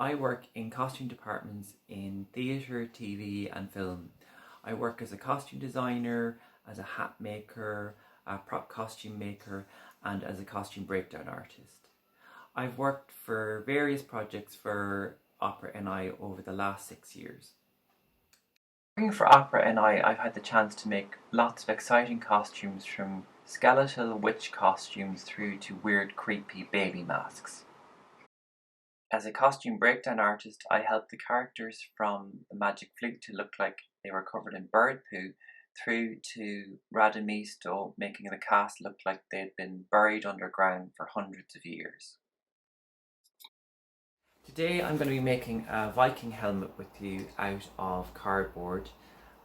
I work in costume departments in theatre, TV and film. I work as a costume designer, as a hat maker, a prop costume maker and as a costume breakdown artist. I've worked for various projects for Opera NI over the last 6 years. Working for Opera NI, I've had the chance to make lots of exciting costumes, from skeletal witch costumes through to weird creepy baby masks. As a costume breakdown artist, I helped the characters from the Magic Flute to look like they were covered in bird poo, through to Radamisto making the cast look like they'd been buried underground for hundreds of years. Today I'm going to be making a Viking helmet with you out of cardboard,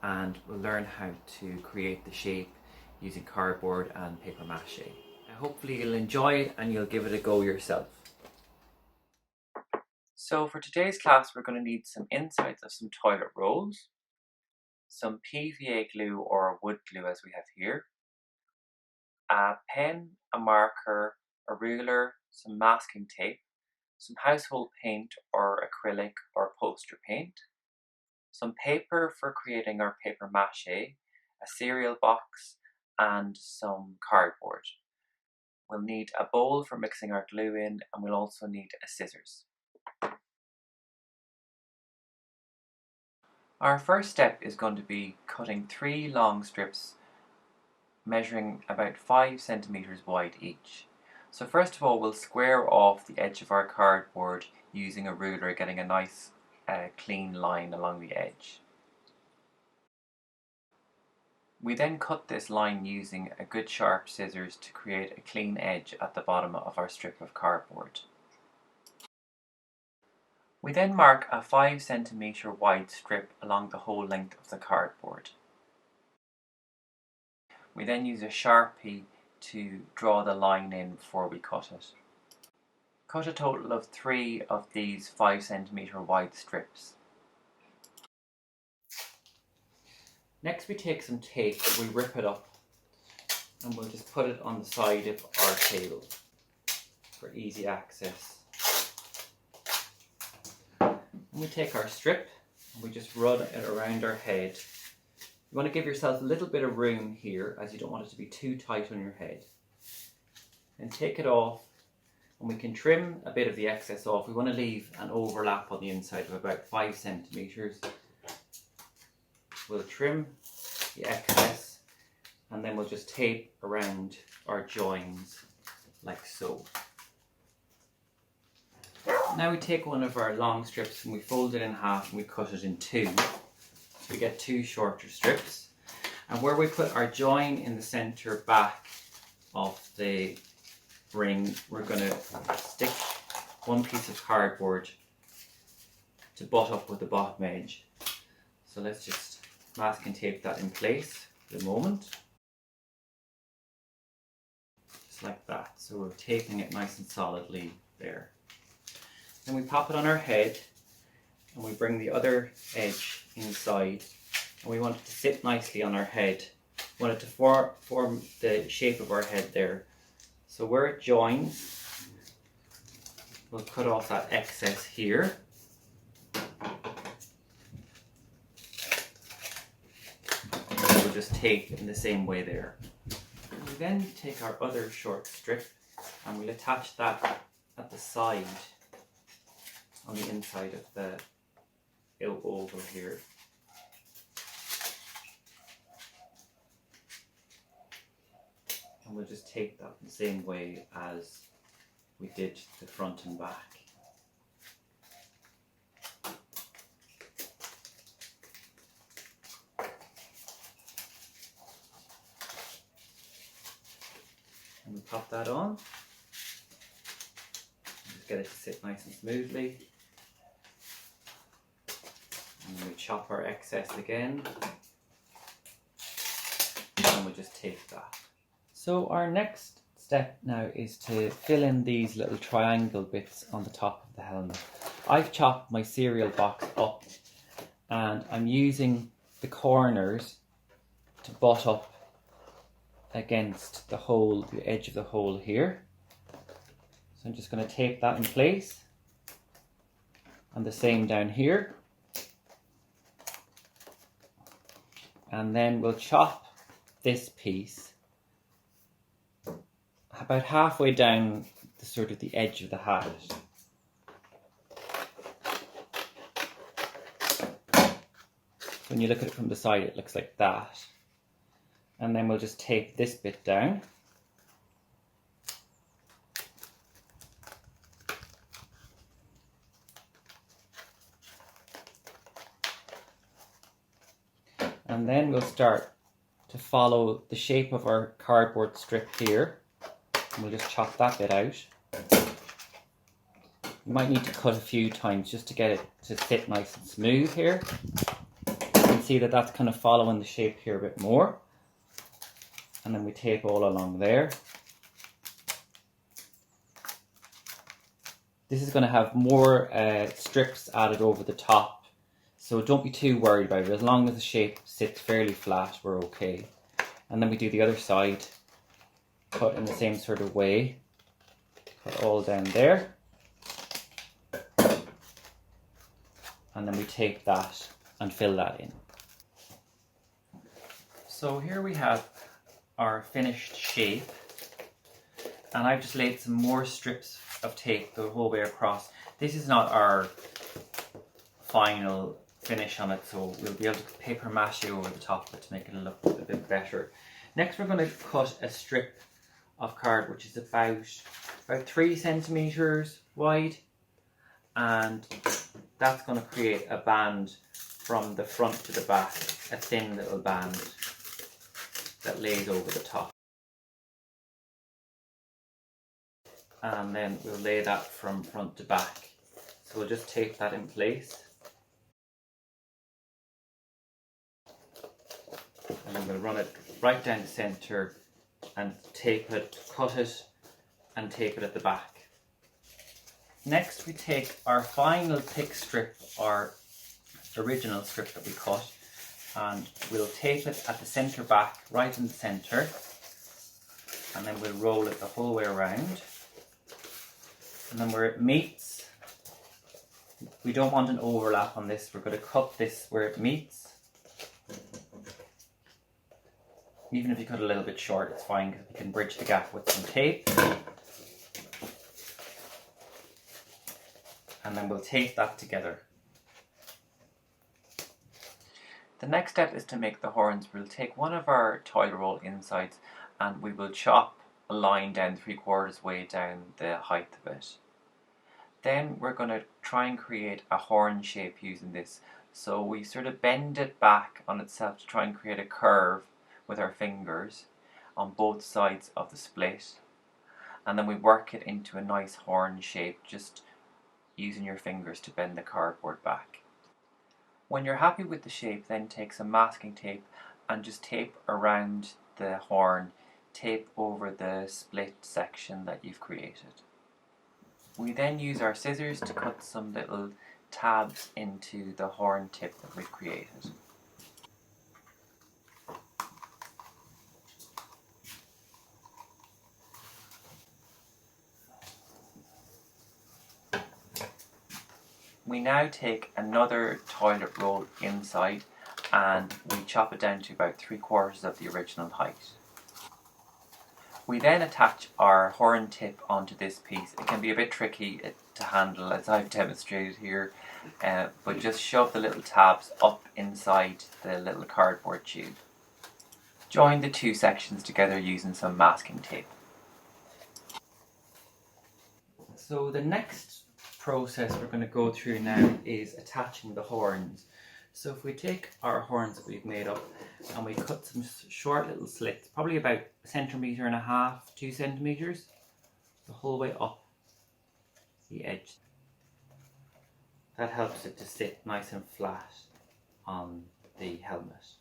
and we'll learn how to create the shape using cardboard and paper mache. Hopefully you'll enjoy it and you'll give it a go yourself. So for today's class we're going to need some insides of some toilet rolls, some PVA glue or wood glue as we have here, a pen, a marker, a ruler, some masking tape, some household paint or acrylic or poster paint, some paper for creating our paper mache, a cereal box and some cardboard. We'll need a bowl for mixing our glue in, and we'll also need a scissors. Our first step is going to be cutting 3 long strips measuring about 5 centimeters wide each. So first of all we'll square off the edge of our cardboard using a ruler, getting a nice clean line along the edge. We then cut this line using a good sharp scissors to create a clean edge at the bottom of our strip of cardboard. We then mark a 5 centimeter wide strip along the whole length of the cardboard. We then use a Sharpie to draw the line in before we cut it. Cut a total of 3 of these 5 centimeter wide strips. Next we take some tape, we rip it up and we'll just put it on the side of our table for easy access. And we take our strip and we just run it around our head. You want to give yourself a little bit of room here, as you don't want it to be too tight on your head. And take it off, and we can trim a bit of the excess off. We want to leave an overlap on the inside of about 5 centimeters. We'll trim the excess and then we'll just tape around our joins like so. Now we take one of our long strips and we fold it in half and we cut it in 2. So we get 2 shorter strips. And where we put our join in the center back of the ring, we're going to stick one piece of cardboard to butt up with the bottom edge. So let's just mask and tape that in place for the moment. Just like that. So we're taping it nice and solidly there. Then we pop it on our head and we bring the other edge inside, and we want it to sit nicely on our head. We want it to form the shape of our head there. So where it joins, we'll cut off that excess here. And then we'll just tape in the same way there. We then take our other short strip and we'll attach that at the side, on the inside of the oval here. And we'll just tape that the same way as we did the front and back. And we pop that on. Just get it to sit nice and smoothly. And then we chop our excess again. And we'll just tape that. So our next step now is to fill in these little triangle bits on the top of the helmet. I've chopped my cereal box up and I'm using the corners to butt up against the hole, the edge of the hole here. So I'm just going to tape that in place And the same down here. And then we'll chop this piece about halfway down the sort of the edge of the hat. When you look at it from the side, it looks like that. And then we'll just tape this bit down. And then we'll start to follow the shape of our cardboard strip here. And we'll just chop that bit out. You might need to cut a few times just to get it to sit nice and smooth here. You can see that that's kind of following the shape here a bit more. And then we tape all along there. This is going to have more strips added over the top, so don't be too worried about it. As long as the shape sits fairly flat, we're okay. And then we do the other side, cut in the same sort of way, cut all down there. And then we tape that and fill that in. So here we have our finished shape, and I've just laid some more strips of tape the whole way across. This is not our final finish on it, so we'll be able to paper mache over the top of it to make it look a bit better. Next we're going to cut a strip of card which is about 3 centimeters wide, and that's going to create a band from the front to the back, a thin little band that lays over the top. And then we'll lay that from front to back. So we'll just tape that in place. And then we'll run it right down the centre and tape it, cut it and tape it at the back. Next we take our final thick strip, our original strip that we cut, and we'll tape it at the centre back, right in the centre, and then we'll roll it the whole way around. And then where it meets, we don't want an overlap on this, we're going to cut this where it meets. Even if you cut a little bit short, it's fine because we can bridge the gap with some tape. And then we'll tape that together. The next step is to make the horns. We'll take one of our toilet roll insides and we will chop a line down 3/4 way down the height of it. Then we're going to try and create a horn shape using this. So we sort of bend it back on itself to try and create a curve with our fingers on both sides of the split. And then we work it into a nice horn shape, just using your fingers to bend the cardboard back. When you're happy with the shape, then take some masking tape and just tape around the horn, tape over the split section that you've created. We then use our scissors to cut some little tabs into the horn tip that we've created. We now take another toilet roll inside and we chop it down to about 3/4 of the original height. We then attach our horn tip onto this piece. It can be a bit tricky to handle as I've demonstrated here, but just shove the little tabs up inside the little cardboard tube. Join the two sections together using some masking tape. So the next process we're going to go through now is attaching the horns. So if we take our horns that we've made up and we cut some short little slits, probably about 1.5 centimeters, 2 centimeters, the whole way up the edge. That helps it to sit nice and flat on the helmet.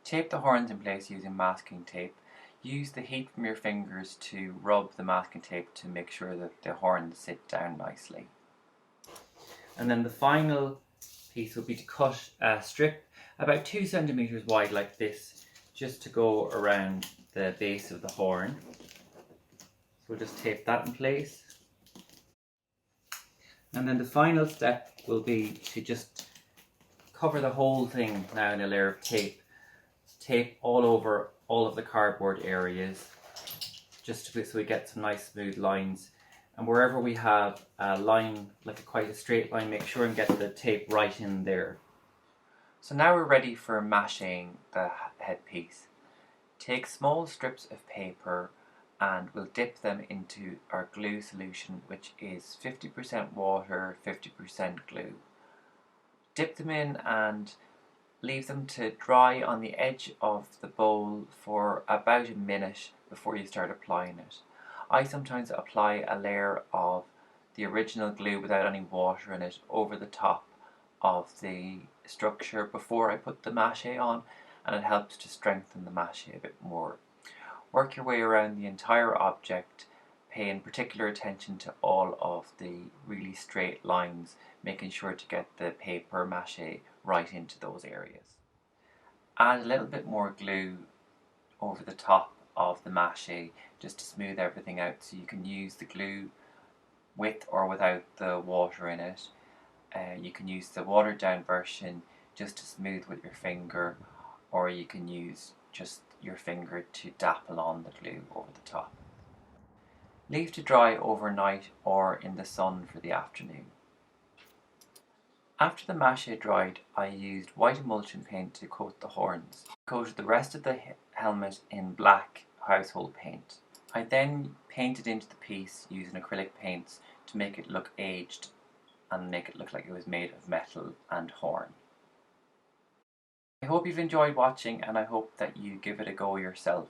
Tape the horns in place using masking tape. Use the heat from your fingers to rub the masking tape to make sure that the horns sit down nicely. And then the final piece will be to cut a strip about 2 centimeters wide like this, just to go around the base of the horn. So we'll just tape that in place. And then the final step will be to just cover the whole thing now in a layer of tape. Tape all over all of the cardboard areas, just so we get some nice smooth lines. And wherever we have a line, like quite a straight line, make sure and get the tape right in there. So now we're ready for mashing the headpiece. Take small strips of paper and we'll dip them into our glue solution, which is 50% water, 50% glue. Dip them in and leave them to dry on the edge of the bowl for about a minute before you start applying it. I sometimes apply a layer of the original glue without any water in it over the top of the structure before I put the mache on, and it helps to strengthen the mache a bit more. Work your way around the entire object, paying particular attention to all of the really straight lines, making sure to get the paper mache right into those areas. Add a little bit more glue over the top of the mache just to smooth everything out, so you can use the glue with or without the water in it. You can use the watered down version just to smooth with your finger, or you can use just your finger to dapple on the glue over the top. Leave to dry overnight or in the sun for the afternoon. After the mache dried, I used white emulsion paint to coat the horns. I coated the rest of the helmet in black household paint. I then painted into the piece using acrylic paints to make it look aged and make it look like it was made of metal and horn. I hope you've enjoyed watching, and I hope that you give it a go yourself.